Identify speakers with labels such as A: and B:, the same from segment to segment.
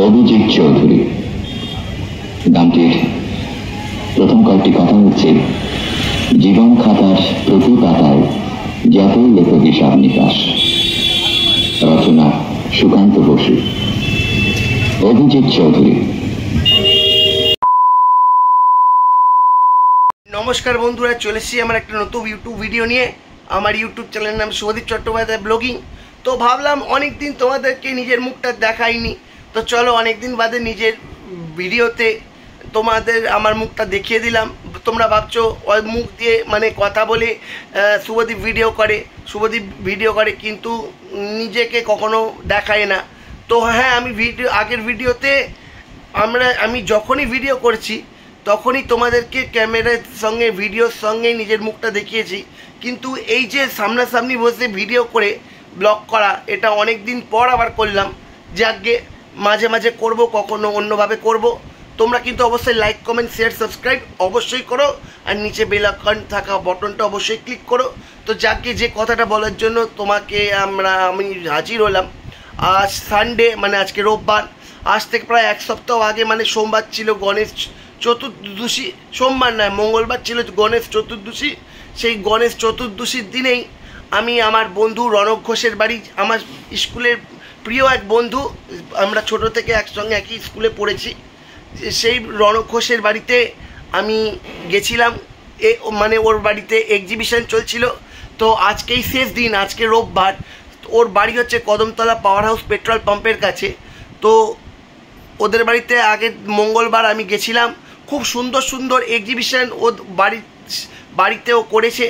A: অভিজিৎ চৌধুরী নামটির প্রথম কয়েকটি কথা হচ্ছে জীবন খাতার প্রতি পাতায় যতই লেখক হিসাব নিকাশ। রচনা সুকান্ত বসু। অভিজিৎ চৌধুরী।
B: নমস্কার বন্ধুরা, চলে এসেছি আমার একটা নতুন ইউটিউব ভিডিও নিয়ে। আমার ইউটিউব চ্যানেলের নাম শুভদীপ চট্টোপাধ্যায় ব্লগিং। তো ভাবলাম অনেকদিন তোমাদেরকে নিজের মুখটা দেখাইনি, তো চলো অনেকদিন বাদে নিজের ভিডিওতে তোমাদের আমার মুখটা দেখিয়ে দিলাম। তোমরা ভাবছো ওই মুখ দিয়ে মানে কথা বলে শুভদীপ ভিডিও করে কিন্তু নিজেকে কখনো দেখায় না। তো হ্যাঁ, আমি আগের ভিডিওতে আমি যখনই ভিডিও করছি তখনই তোমাদেরকে ক্যামেরার সঙ্গে ভিডিওর সঙ্গে নিজের মুখটা দেখিয়েছি, কিন্তু এই যে সামনাসামনি বসে ভিডিও করে ব্লগ করা, এটা অনেক দিন পর আবার করলাম। যাকে মাঝে মাঝে করব, কখনো অন্যভাবে করব। তোমরা কিন্তু অবশ্যই লাইক, কমেন্ট, শেয়ার, সাবস্ক্রাইব অবশ্যই করো, আর নিচে বেল আইকন থাকা বটনটা অবশ্যই ক্লিক করো। তো যাকে যে কথাটা বলার জন্য তোমাকে আমি হাজির হলাম। আজ সানডে, মানে আজকে রোববার। আজ থেকে প্রায় এক সপ্তাহ আগে, মানে সোমবার ছিল গণেশ চতুর্দশী, সোমবার নয় মঙ্গলবার ছিল গণেশ চতুর্দশী। সেই গণেশ চতুর্দশীর দিনেই আমি আমার বন্ধু রণক ঘোষের বাড়ি, আমার স্কুলের প্রিয় এক বন্ধু, আমরা ছোট থেকে একসঙ্গে একই স্কুলে পড়েছি, সেই রণক ঘোষের বাড়িতে আমি গেছিলাম। মানে ওর বাড়িতে এক্সিবিশন চলছিল। তো আজকেই শেষ দিন, আজকে রোববার। ওর বাড়ি হচ্ছে কদমতলা পাওয়ার হাউস পেট্রোল পাম্পের কাছে। তো ওদের বাড়িতে আগের মঙ্গলবার আমি গেছিলাম। খুব সুন্দর সুন্দর এক্সিবিশন ও বাড়িতেও করেছে,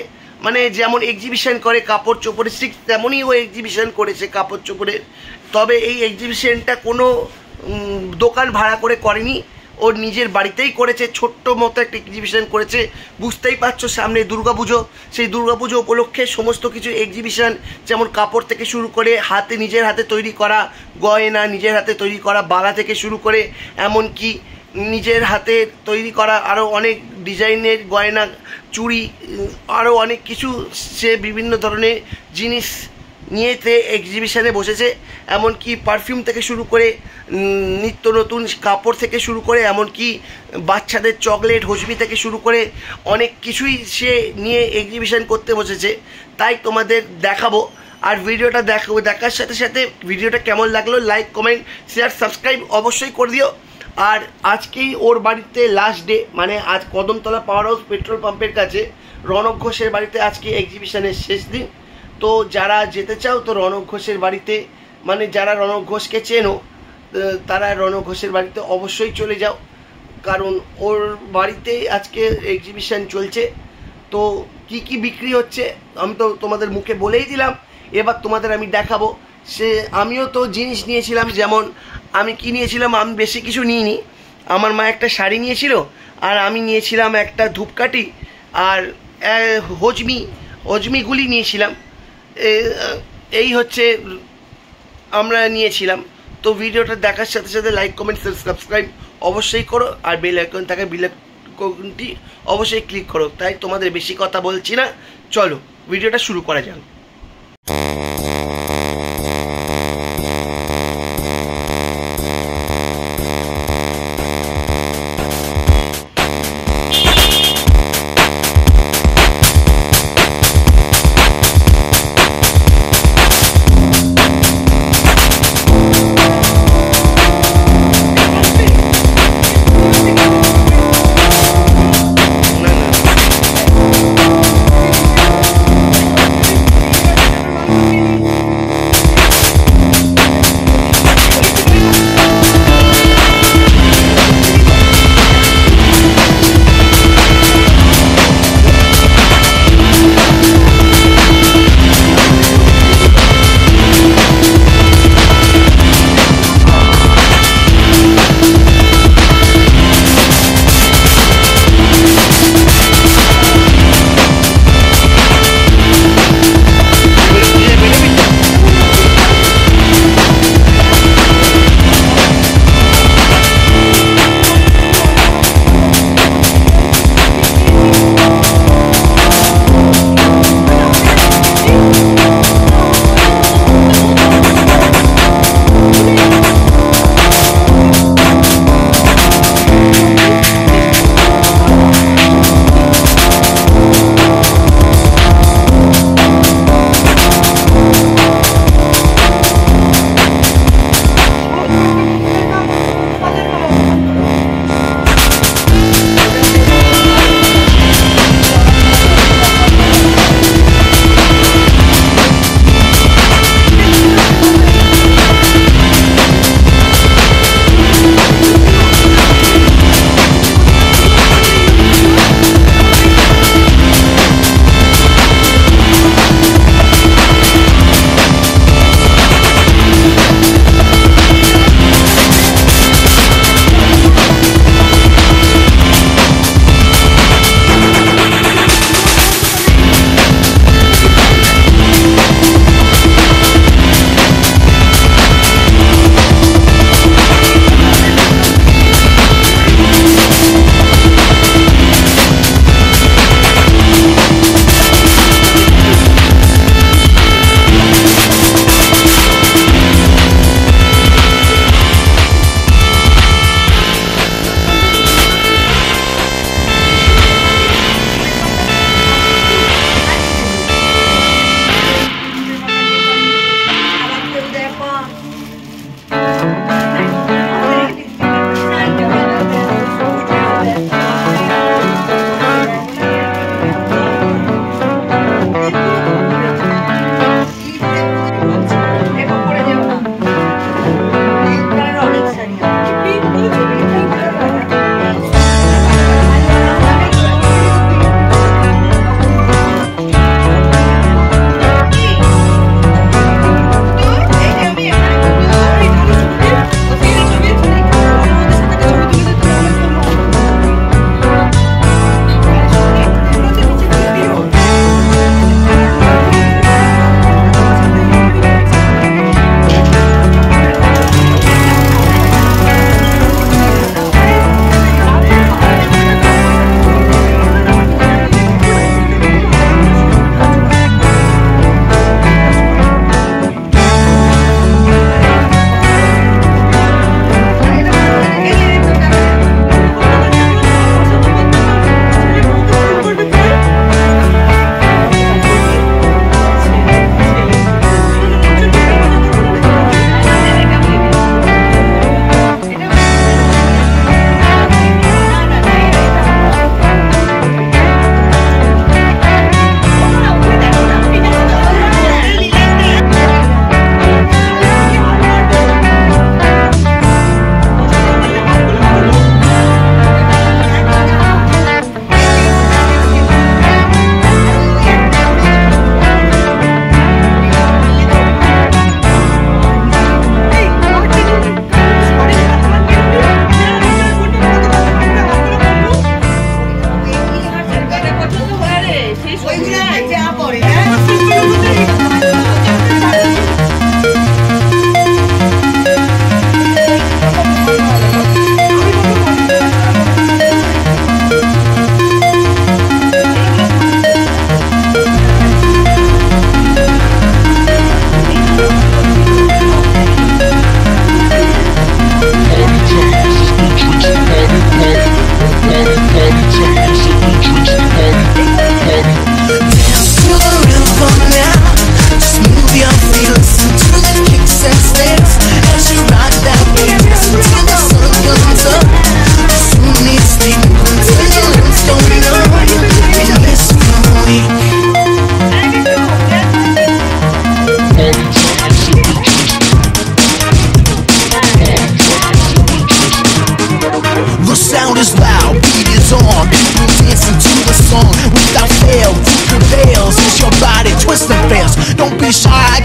B: মানে যেমন এক্সিবিশন করে কাপড় চোপড়ের, ঠিক তেমনই ও এক্সিবিশন করেছে কাপড় চোপড়ের। তবে এই এক্সিবিশনটা কোনো দোকান ভাড়া করে করেনি, ওর নিজের বাড়িতেই করেছে। ছোট্ট মতো একটা এক্সিবিশন করেছে। বুঝতেই পারছো সামনে দুর্গাপুজো, সেই দুর্গাপুজো উপলক্ষে সমস্ত কিছু এক্সিবিশন, যেমন কাপড় থেকে শুরু করে নিজের হাতে তৈরি করা গয়না, নিজের হাতে তৈরি করা বালা থেকে শুরু করে এমনকি নিজের হাতে তৈরি করা আরও অনেক ডিজাইনের গয়না, চুড়ি, আরও অনেক কিছু, সে বিভিন্ন ধরনের জিনিস নিয়েতে এক্সিবিশানে বসেছে। এমনকি পারফিউম থেকে শুরু করে নিত্য নতুন কাপড় থেকে শুরু করে এমনকি বাচ্চাদের চকলেট, হসবি থেকে শুরু করে অনেক কিছুই সে নিয়ে এক্সিবিশন করতে বসেছে। তাই তোমাদের দেখাবো। আর ভিডিওটা দেখার সাথে সাথে ভিডিওটা কেমন লাগলো লাইক, কমেন্ট, শেয়ার, সাবস্ক্রাইব অবশ্যই করে দিও। আর আজকেই ওর বাড়িতে লাস্ট ডে, মানে আজ কদমতলা পাওয়ার হাউস পেট্রোল পাম্পের কাছে রণক ঘোষের বাড়িতে আজকে এক্সিবিশনের শেষ দিন। তো যারা যেতে চাও তো রণক ঘোষের বাড়িতে, মানে যারা রণক ঘোষকে চেনো তারা রণক ঘোষের বাড়িতে অবশ্যই চলে যাও, কারণ ওর বাড়িতে আজকে এক্সিবিশন চলছে। তো কি কি বিক্রি হচ্ছে আমি তো তোমাদের মুখে বলেই দিলাম, এবার তোমাদের আমি দেখাবো। আমিও তো জিনিস নিয়েছিলাম, যেমন আমি কি নিয়েছিলাম, আমি বেশি কিছু নিইনি। আমার মা একটা শাড়ি নিয়েছিল, আর আমি নিয়েছিলাম একটা ধূপকাঠি আর হজমিগুলি নিয়েছিলাম। এই হচ্ছে আমরা নিয়েছিলাম। তো ভিডিওটা দেখার সাথে সাথে লাইক, কমেন্ট, সাবস্ক্রাইব অবশ্যই করো, আর বেল আইকন থাকে বেল আইকনটি অবশ্যই ক্লিক করো। তাই তোমাদের বেশি কথা বলছি না, চলো ভিডিওটা শুরু করা যাক।
C: twist and fast. Don't be shy,